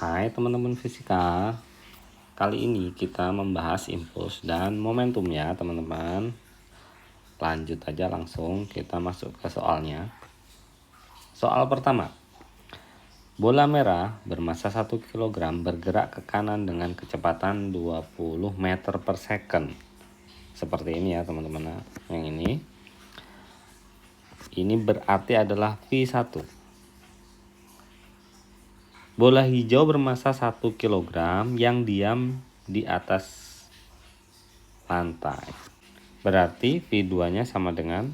Hai teman-teman fisika, kali ini kita membahas impuls dan momentum ya teman-teman. Lanjut aja langsung kita masuk ke soalnya. Soal pertama, bola merah bermasa 1 kg bergerak ke kanan dengan kecepatan 20 meter per second. Seperti ini ya teman-teman, yang ini berarti adalah V1. Bola hijau bermasa 1 kg yang diam di atas lantai. Berarti V2-nya sama dengan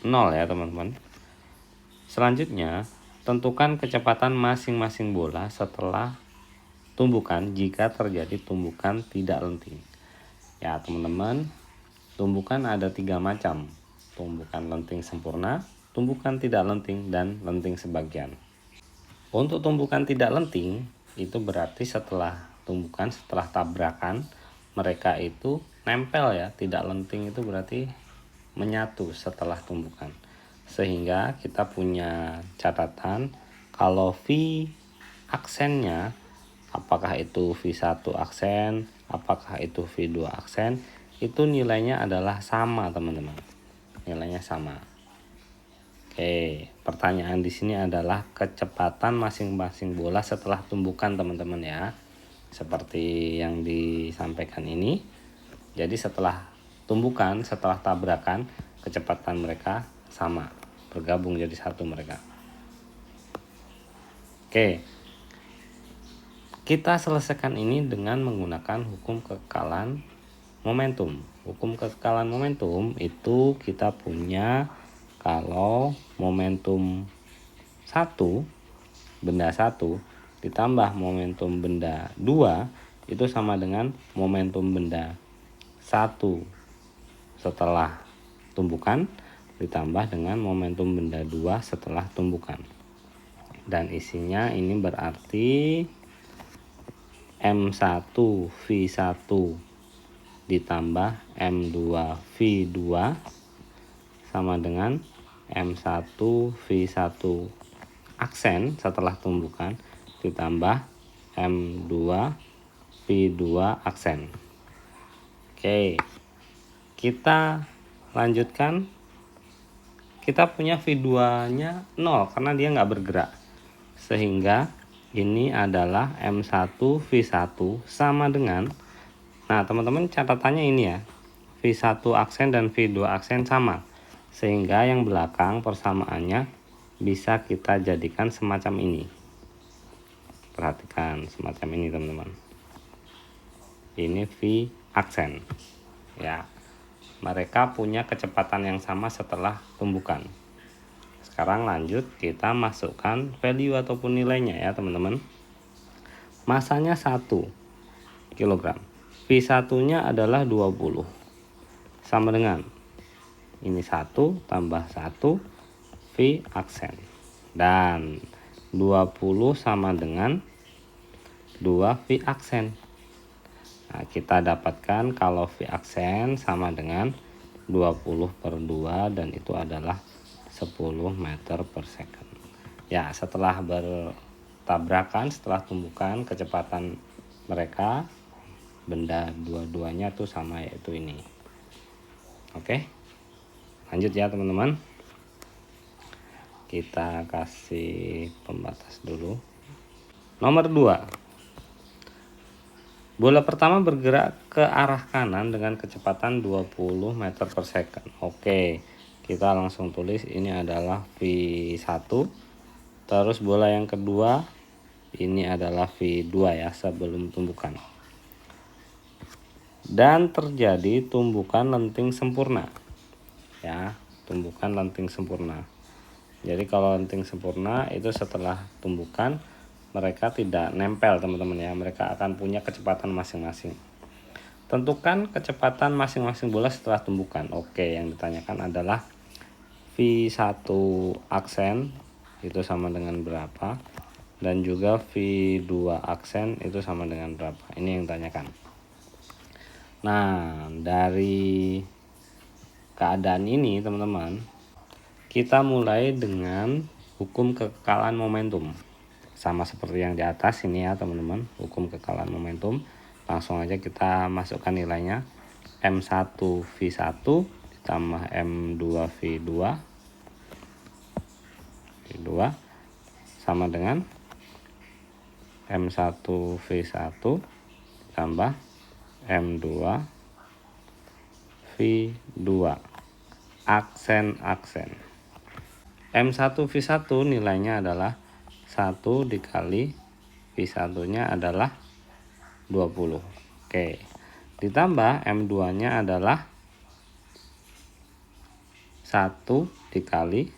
0 ya teman-teman. Selanjutnya, tentukan kecepatan masing-masing bola setelah tumbukan jika terjadi tumbukan tidak lenting. Ya teman-teman, tumbukan ada 3 macam. Tumbukan lenting sempurna, tumbukan tidak lenting, dan lenting sebagian. Untuk tumbukan tidak lenting, itu berarti setelah tabrakan, mereka itu nempel ya. Tidak lenting itu berarti menyatu setelah tumbukan. Sehingga kita punya catatan kalau V aksennya, apakah itu V1 aksen, apakah itu V2 aksen, itu nilainya adalah sama teman-teman. Nilainya sama. Oke, pertanyaan di sini adalah kecepatan masing-masing bola setelah tumbukan teman-teman ya. Seperti yang disampaikan ini. Jadi setelah tumbukan, setelah tabrakan, kecepatan mereka sama, bergabung jadi satu mereka. Oke, kita selesaikan ini dengan menggunakan hukum kekekalan momentum. Hukum kekekalan momentum itu kita punya kalau momentum 1, benda 1 ditambah momentum benda 2 itu sama dengan momentum benda 1 setelah tumbukan ditambah dengan momentum benda 2 setelah tumbukan. Dan isinya ini berarti M1V1 ditambah M2V2 sama dengan M1V1 aksen setelah tumbukan ditambah M2V2 aksen. Oke, kita lanjutkan. Kita punya V2-nya 0 karena dia nggak bergerak. Sehingga ini adalah M1V1 sama dengan, nah teman-teman catatannya ini ya, V1 aksen dan V2 aksen sama. Sehingga yang belakang persamaannya bisa kita jadikan semacam ini. Perhatikan semacam ini teman-teman. Ini V aksen. Ya. Mereka punya kecepatan yang sama setelah tumbukan. Sekarang lanjut kita masukkan value ataupun nilainya ya teman-teman. Masanya 1 kg. V1-nya adalah 20. Sama dengan ini 1 tambah 1 V aksen. Dan 20 sama dengan 2 V aksen. Nah, kita dapatkan kalau V aksen sama dengan 20 per 2 dan itu adalah 10 meter per second. Ya, setelah bertabrakan, setelah tumbukan, kecepatan mereka benda dua-duanya tuh sama, yaitu ini. Oke, lanjut ya teman-teman. Kita kasih pembatas dulu. Nomor 2. Bola pertama bergerak ke arah kanan dengan kecepatan 20 meter per second. Oke, kita langsung tulis ini adalah V1. Terus bola yang kedua ini adalah V2 ya, sebelum tumbukan. Dan terjadi tumbukan lenting sempurna. Ya, tumbukan lenting sempurna. Jadi kalau lenting sempurna itu setelah tumbukan mereka tidak nempel teman-teman ya, mereka akan punya kecepatan masing-masing. Tentukan kecepatan masing-masing bola setelah tumbukan. Oke, yang ditanyakan adalah V1 aksen itu sama dengan berapa, dan juga V2 aksen itu sama dengan berapa. Ini yang ditanyakan. Nah, dari keadaan ini teman-teman, kita mulai dengan hukum kekekalan momentum. sama seperti yang di atas ini ya teman-teman, hukum kekalahan momentum. Langsung aja kita masukkan nilainya. M1 V1 ditambah M2 V2 sama dengan M1 V1 tambah M2 V2 aksen. M1 V1 nilainya adalah 1 dikali V1 nya adalah 20. Oke, ditambah M2 nya adalah 1 dikali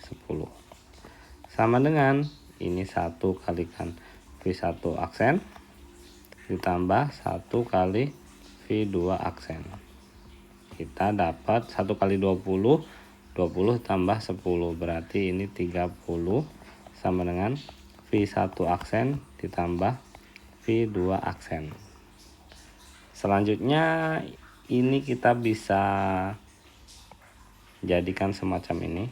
10 sama dengan ini 1 kalikan V1 aksen ditambah 1 kali V2 aksen. Kita dapat 1 kali 20 tambah 10 berarti ini 30 sama dengan V1 aksen ditambah V2 aksen. Selanjutnya ini kita bisa jadikan semacam ini.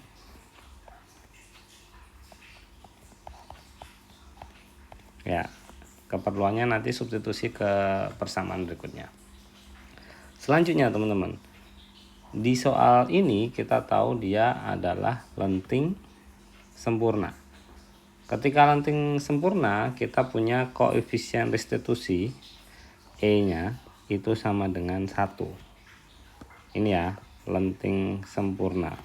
Ya, keperluannya nanti substitusi ke persamaan berikutnya. Selanjutnya teman-teman, di soal ini kita tahu dia adalah lenting sempurna. Ketika lenting sempurna, kita punya koefisien restitusi E-nya itu sama dengan 1. Ini ya, lenting sempurna.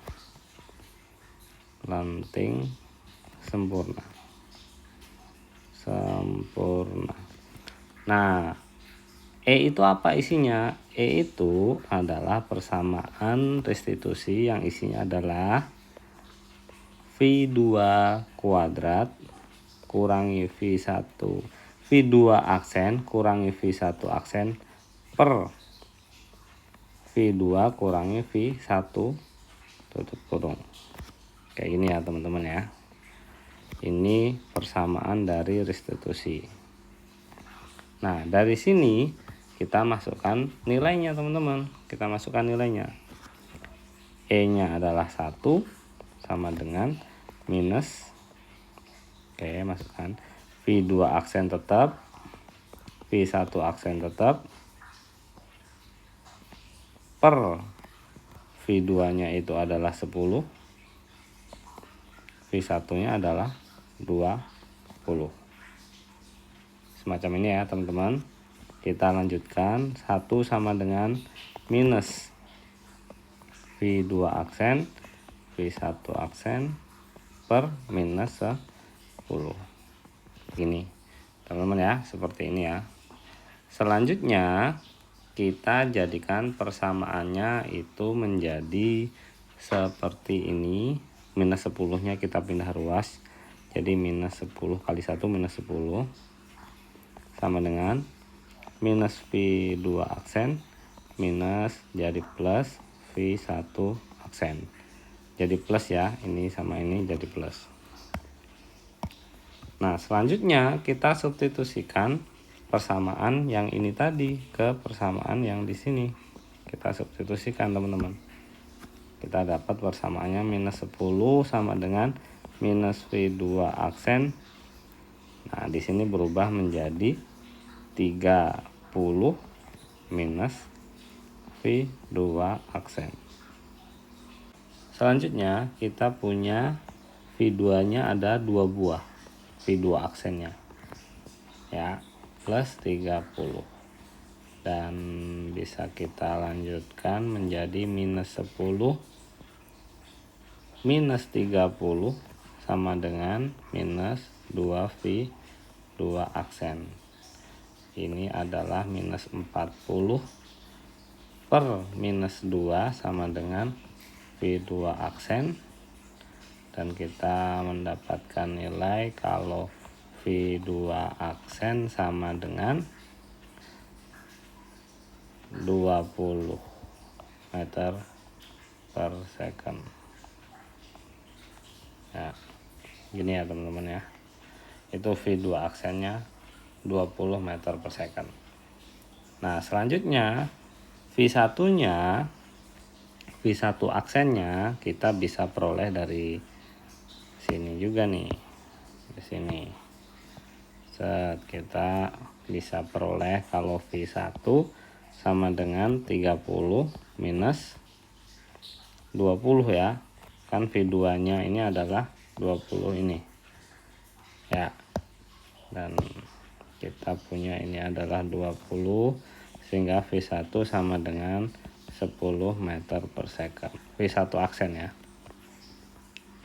Lenting sempurna. Nah, E itu apa isinya? E itu adalah persamaan restitusi yang isinya adalah V2 kuadrat kurangi V1 V2 aksen kurangi V1 aksen per V2 kurangi V1 tutup kurung. Kayak gini ya teman-teman ya. Ini persamaan dari restitusi. Nah, dari sini kita masukkan nilainya teman-teman. Kita masukkan nilainya. E-nya adalah 1 sama dengan minus. Oke, masukkan. V2 aksen tetap. V1 aksen tetap. Per V2-nya itu adalah 10. V1-nya adalah 20. Semacam ini ya teman-teman. Kita lanjutkan. 1 sama dengan minus V2 aksen V1 aksen per minus 10. Gini teman-teman ya, seperti ini ya. Selanjutnya kita jadikan persamaannya itu menjadi seperti ini. Minus 10 nya kita pindah ruas, jadi minus 10 kali 1 minus 10 sama dengan minus V2 aksen minus jadi plus V1 aksen. Jadi plus ya, ini sama ini jadi plus. Nah, selanjutnya kita substitusikan persamaan yang ini tadi ke persamaan yang di sini. Kita substitusikan teman-teman. Kita dapat persamaannya minus 10 sama dengan minus V2 aksen. Nah, di sini berubah menjadi 30 minus V2 aksen. Selanjutnya kita punya V2-nya ada 2 buah. V2 aksennya. Ya, plus 30. Dan bisa kita lanjutkan menjadi minus 10 minus 30 sama dengan minus 2V2 aksen. Ini adalah minus 40 per minus 2 sama dengan V2 aksen. Dan kita mendapatkan nilai kalau V2 aksen sama dengan 20 meter per second. Ya, gini ya teman-teman ya. Itu V2 aksennya 20 meter per second. Nah, selanjutnya V1-nya, V1 aksennya kita bisa peroleh dari sini juga nih. Di sini. Kita bisa peroleh kalau V1 sama dengan 30 minus 20 ya. Kan V2 nya ini adalah 20 ini ya. Dan kita punya ini adalah 20, sehingga V1 sama dengan 10 meter per second. V1 aksen ya.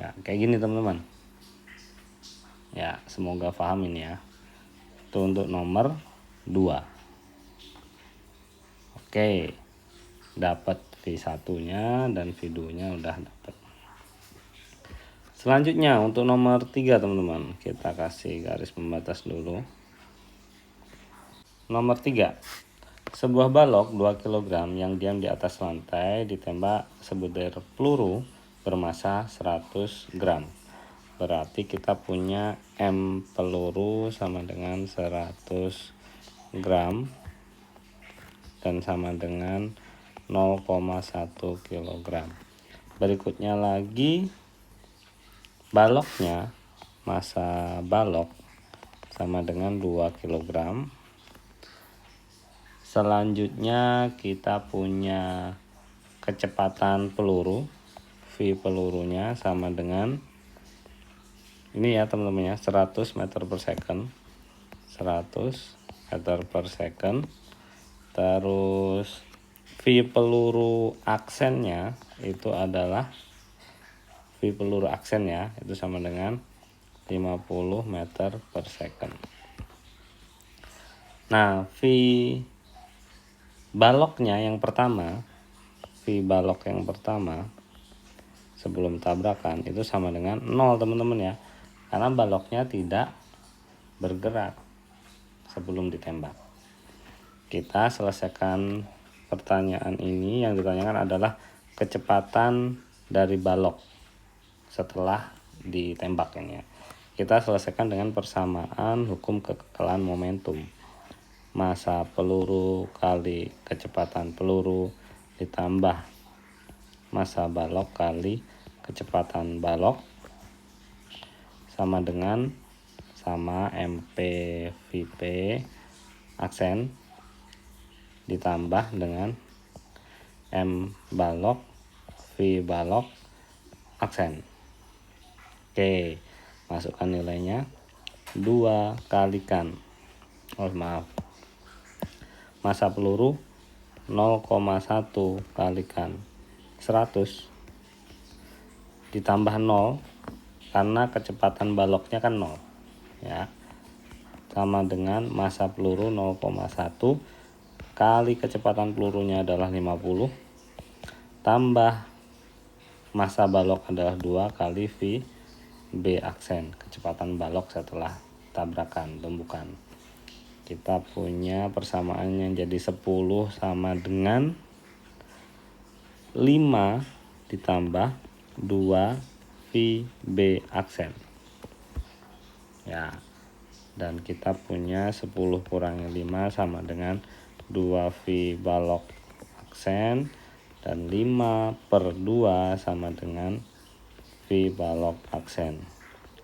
Ya, kayak gini teman-teman. Ya, semoga paham ini ya. Itu untuk nomor 2. Oke. Dapat V1-nya dan V2-nya udah dapat. Selanjutnya untuk nomor 3 teman-teman, kita kasih garis pembatas dulu. Nomor 3. Sebuah balok 2 kg yang diam di atas lantai ditembak sebutir peluru bermasa 100 gram. Berarti kita punya M peluru sama dengan 100 gram dan sama dengan 0,1 kg. Berikutnya lagi baloknya, massa balok sama dengan 2 kg. Selanjutnya kita punya kecepatan peluru, V pelurunya sama dengan ini ya teman-teman ya, 100 meter per second. 100 meter per second. Terus V peluru aksennya itu adalah V peluru aksen ya, itu sama dengan 50 meter per second. Nah, V baloknya yang pertama, V balok yang pertama sebelum tabrakan itu sama dengan 0 teman-teman ya, karena baloknya tidak bergerak sebelum ditembak. Kita selesaikan pertanyaan ini. Yang ditanyakan adalah kecepatan dari balok setelah ditembak ini ya. Kita selesaikan dengan persamaan hukum kekekalan momentum. Massa peluru kali kecepatan peluru ditambah massa balok kali kecepatan balok sama dengan MPVP aksen ditambah dengan M balok V balok aksen. Oke, masukkan nilainya 2 kalikan massa peluru 0,1 kalikan 100 ditambah 0 karena kecepatan baloknya kan 0 ya, sama dengan massa peluru 0,1 kali kecepatan pelurunya adalah 50 tambah massa balok adalah 2 kali V B aksen, kecepatan balok setelah tabrakan tumbukan. Kita punya persamaan yang jadi 10 sama dengan 5 ditambah 2 VB aksen ya, dan kita punya 10 kurangi 5 sama dengan 2 V balok aksen, dan 5 per 2 sama dengan V balok aksen.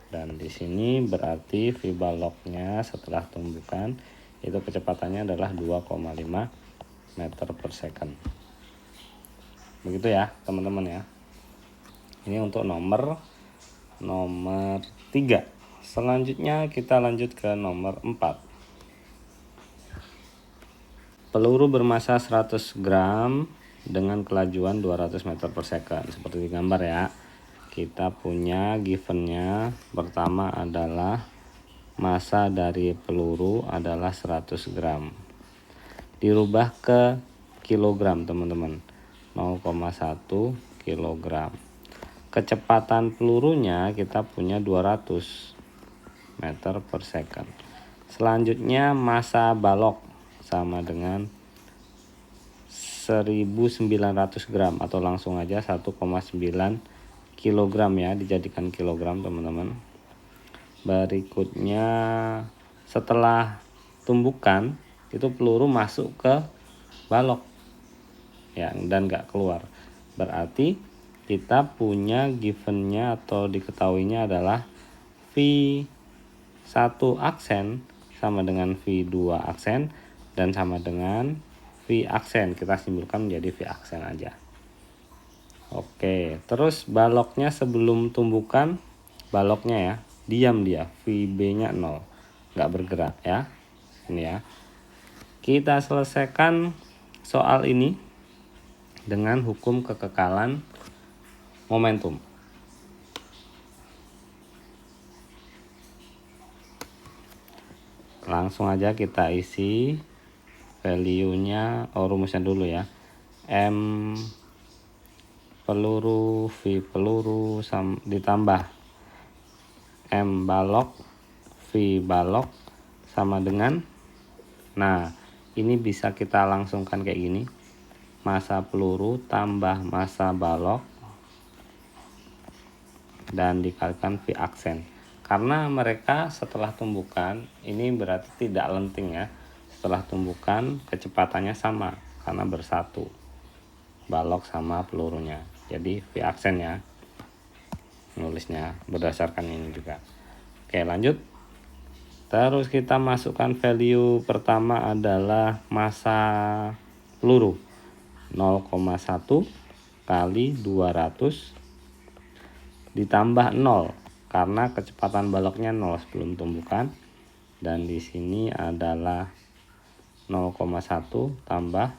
Dan di sini berarti V baloknya setelah tumbukan itu kecepatannya adalah 2,5 meter per second. Begitu ya teman-teman ya. Ini untuk nomor 3. Selanjutnya kita lanjut ke nomor 4. Peluru bermassa 100 gram dengan kelajuan 200 meter per second. Seperti di gambar ya. Kita punya givennya. Pertama adalah massa dari peluru adalah 100 gram. Dirubah ke kilogram teman-teman. 0,1 kilogram. Kecepatan pelurunya kita punya 200 meter per second. Selanjutnya massa balok sama dengan 1900 gram atau langsung aja 1,9 kilogram ya, dijadikan kilogram teman-teman. Berikutnya setelah tumbukan itu peluru masuk ke balok ya dan gak keluar. Berarti kita punya givennya atau diketahuinya adalah V1 aksen sama dengan V2 aksen dan sama dengan V aksen. Kita simpulkan menjadi V aksen aja. Oke, terus baloknya sebelum tumbukan, baloknya ya, diam dia, VB-nya 0, nggak bergerak ya. Ini ya. Kita selesaikan soal ini dengan hukum kekekalan momentum. Langsung aja kita isi value-nya, rumusnya dulu ya. M peluru V peluru ditambah M balok V balok sama dengan, nah ini bisa kita langsungkan kayak gini, massa peluru tambah massa balok dan dikalikan V aksen. Karena mereka setelah tumbukan ini berarti tidak lenting ya. Setelah tumbukan kecepatannya sama karena bersatu balok sama pelurunya. Jadi V aksen ya nulisnya berdasarkan ini juga. Oke, lanjut. Terus kita masukkan value pertama adalah massa peluru 0,1 kali 200 ditambah 0 karena kecepatan baloknya 0 sebelum tumbukan, dan di sini adalah 0,1 tambah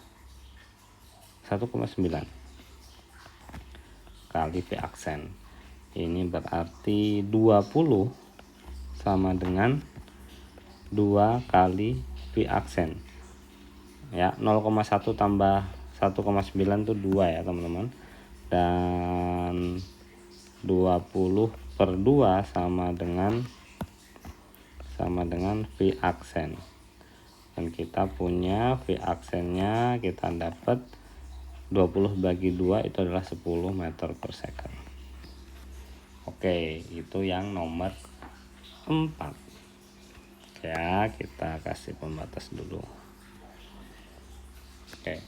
1,9 kali V aksen. Ini berarti 20 sama dengan 2 kali V aksen ya. 0,1 tambah 1,9 itu 2 ya teman-teman, dan 20 per 2 sama dengan V aksen, dan kita punya V aksennya kita dapat 20 bagi 2 itu adalah 10 meter per second. Oke, itu yang nomor 4 ya. Kita kasih pembatas dulu. Oke,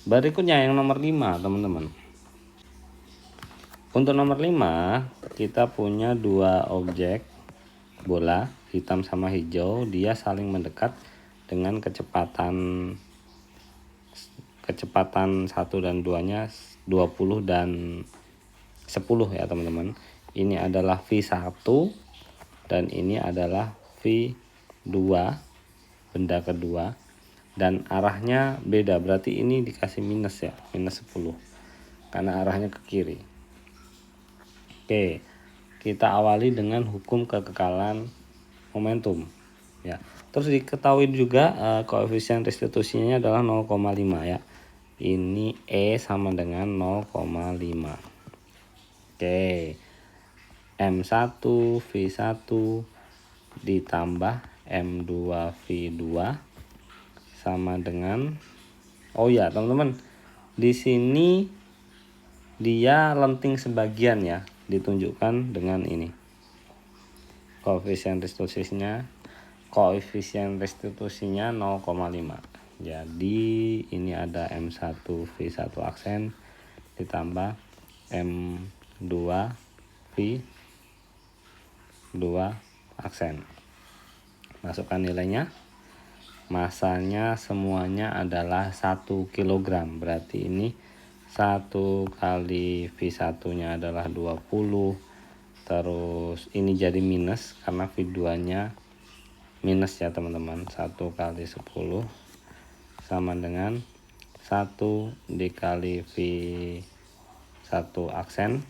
berikutnya yang nomor 5 teman-teman. Untuk nomor 5 kita punya dua objek bola hitam sama hijau, dia saling mendekat dengan kecepatan 1 dan 2 nya 20 dan 10 ya teman-teman. Ini adalah V1 dan ini adalah V2 benda kedua, dan arahnya beda, berarti ini dikasih minus ya, minus 10 karena arahnya ke kiri. Oke, kita awali dengan hukum kekekalan momentum ya. Terus diketahui juga koefisien restitusinya adalah 0,5 ya. Ini E sama dengan 0,5. Oke, M1 V1 ditambah M2 V2 sama dengan, oh ya teman-teman, di sini dia lenting sebagian ya, ditunjukkan dengan ini koefisien restitusinya 0,5. Jadi ini ada M1 V1 aksen ditambah M2 V2 aksen. Masukkan nilainya. Masanya semuanya adalah 1 kg, berarti ini 1 kali V1 nya adalah 20, terus ini jadi minus karena V2 nya minus ya teman-teman. 1 kali 10 sama dengan 1 dikali V1 aksen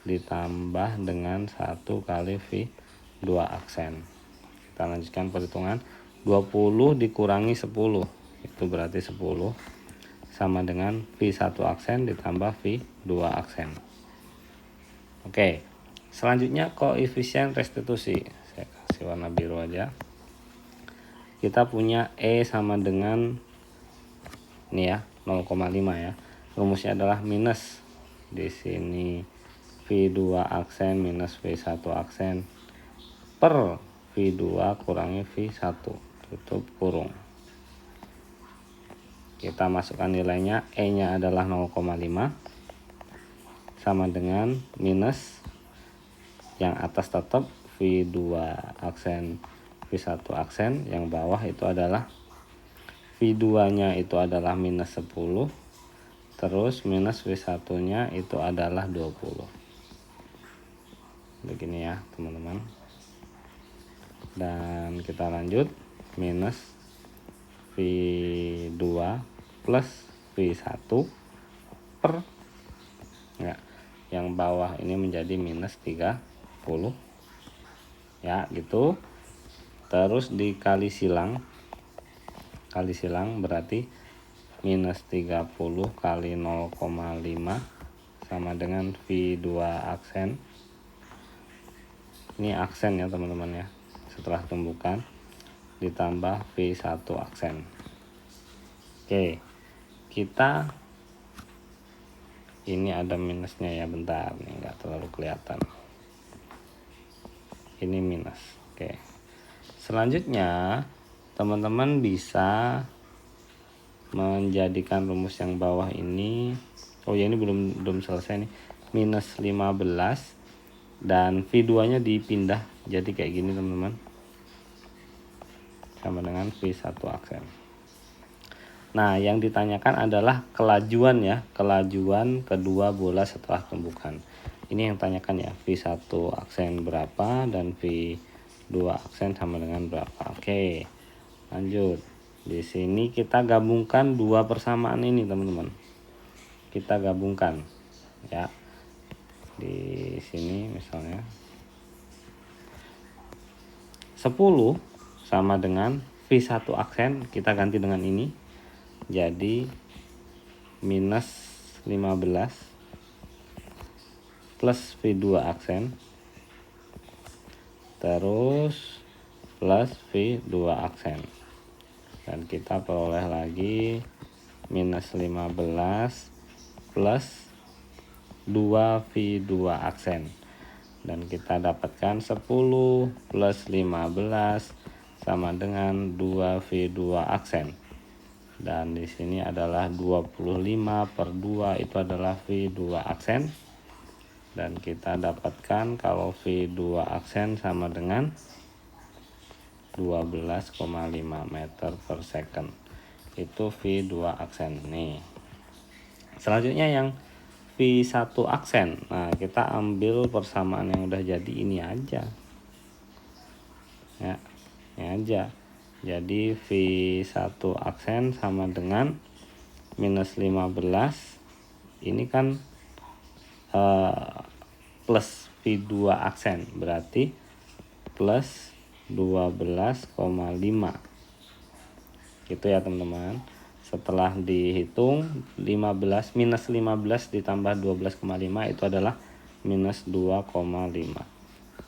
ditambah dengan 1 kali V2 aksen. Kita lanjutkan perhitungan. 20 dikurangi 10 itu berarti 10 sama dengan V1 aksen ditambah V2 aksen. Oke, selanjutnya koefisien restitusi, saya kasih warna biru aja. Kita punya E sama dengan ini ya, 0,5 ya. Rumusnya adalah minus, di sini V2 aksen minus V1 aksen per V2 kurangi V1 tutup kurung. Kita masukkan nilainya. E nya adalah 0,5 sama dengan minus yang atas tetap V2 aksen V1 aksen, yang bawah itu adalah V2 nya itu adalah minus 10, terus minus V1 nya itu adalah 20. Begini ya teman-teman. Dan kita lanjut, minus V2 plus V1 per ya, yang bawah ini menjadi minus 30 ya gitu. Terus dikali silang, berarti minus 30 kali 0,5 sama dengan V2 aksen. Ini aksen ya teman-teman ya, setelah tumbukan ditambah V1 aksen. Oke, kita ini ada minusnya ya, bentar nih, nggak terlalu kelihatan, ini minus. Oke, selanjutnya teman-teman bisa menjadikan rumus yang bawah ini, oh ya ini belum selesai nih, minus 15 dan V2 nya dipindah jadi kayak gini teman-teman, sama dengan V1 aksen. Nah, yang ditanyakan adalah kelajuan ya, kelajuan kedua bola setelah tumbukan. Ini yang tanyakan ya, V1 aksen berapa dan V2 aksen sama dengan berapa. Oke, lanjut. Di sini kita gabungkan dua persamaan ini teman-teman. Kita gabungkan ya. Di sini misalnya 10 sama dengan V1 aksen, kita ganti dengan ini. Jadi minus 15 plus V2 aksen terus plus V2 aksen, dan kita peroleh lagi minus 15 plus 2 V2 aksen, dan kita dapatkan 10 plus 15 sama dengan 2 V2 aksen. Dan di sini adalah 25 per 2 itu adalah V2 aksen, dan kita dapatkan kalau V2 aksen sama dengan 12,5 meter per second. Itu V2 aksen nih. Selanjutnya yang V1 aksen. Nah, kita ambil persamaan yang udah jadi ini aja ya, ini aja. Jadi V1 aksen sama dengan minus 15, ini kan plus V2 aksen, berarti plus 12,5 gitu ya teman-teman. Setelah dihitung 15 minus 15 ditambah 12,5 itu adalah minus 2,5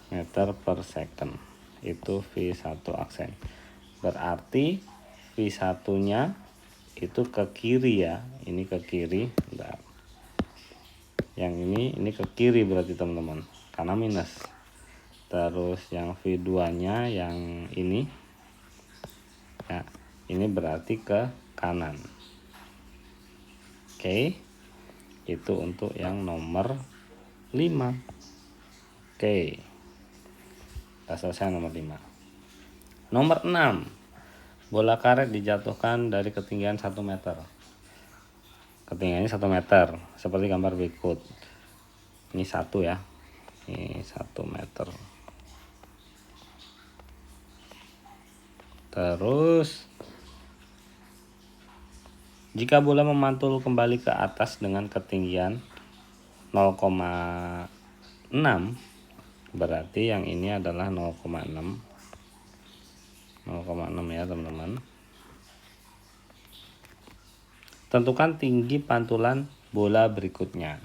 meter per second. Itu V1 aksen. Berarti V1 nya itu ke kiri ya, ini ke kiri. Bentar. Yang ini ke kiri berarti teman-teman, karena minus. Terus yang V2 nya yang ini ya, ini berarti ke kanan. Oke, itu untuk yang nomor 5. Oke, kita selesai nomor 5. Nomor 6, bola karet dijatuhkan dari ketinggian 1 meter. Ketinggiannya 1 meter, seperti gambar berikut. Ini 1 ya, ini 1 meter. Terus jika bola memantul kembali ke atas dengan ketinggian 0,6, berarti yang ini adalah 0,6 ya teman-teman. Tentukan tinggi pantulan bola berikutnya.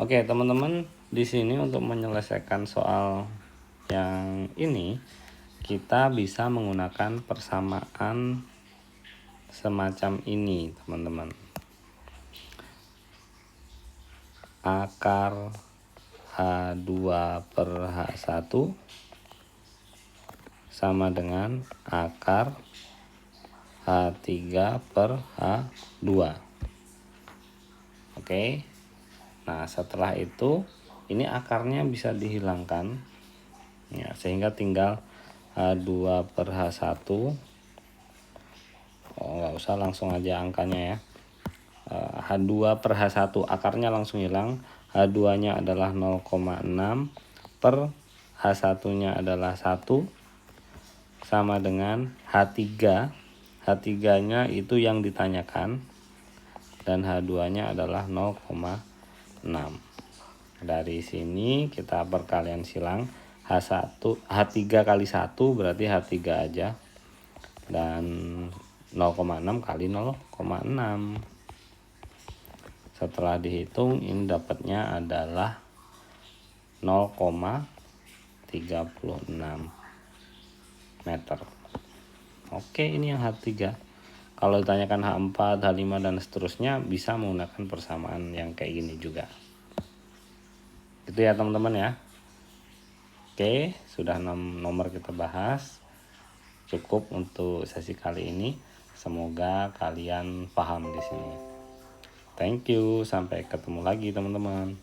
Oke teman-teman, di sini untuk menyelesaikan soal yang ini kita bisa menggunakan persamaan semacam ini teman-teman. Akar H2 per H1 sama dengan akar H3 per H2. Oke. Nah, setelah itu ini akarnya bisa dihilangkan Ya, sehingga tinggal H2 per H1. Nggak usah, langsung aja angkanya ya. H2 per H1 akarnya langsung hilang. H2 nya adalah 0,6 per H1 nya adalah 1 sama dengan H3. H3 nya itu yang ditanyakan, dan H2 nya adalah 0,6. Dari sini kita perkalian silang, H3 kali 1 berarti H3 aja, dan 0,6 kali 0,6. Setelah dihitung ini dapatnya adalah 0,36 meter. Oke, ini yang H3. Kalau ditanyakan H4, H5 dan seterusnya bisa menggunakan persamaan yang kayak gini juga. Itu ya teman-teman ya. Oke, sudah 6 nomor kita bahas. Cukup untuk sesi kali ini. Semoga kalian paham di sini. Thank you, sampai ketemu lagi teman-teman.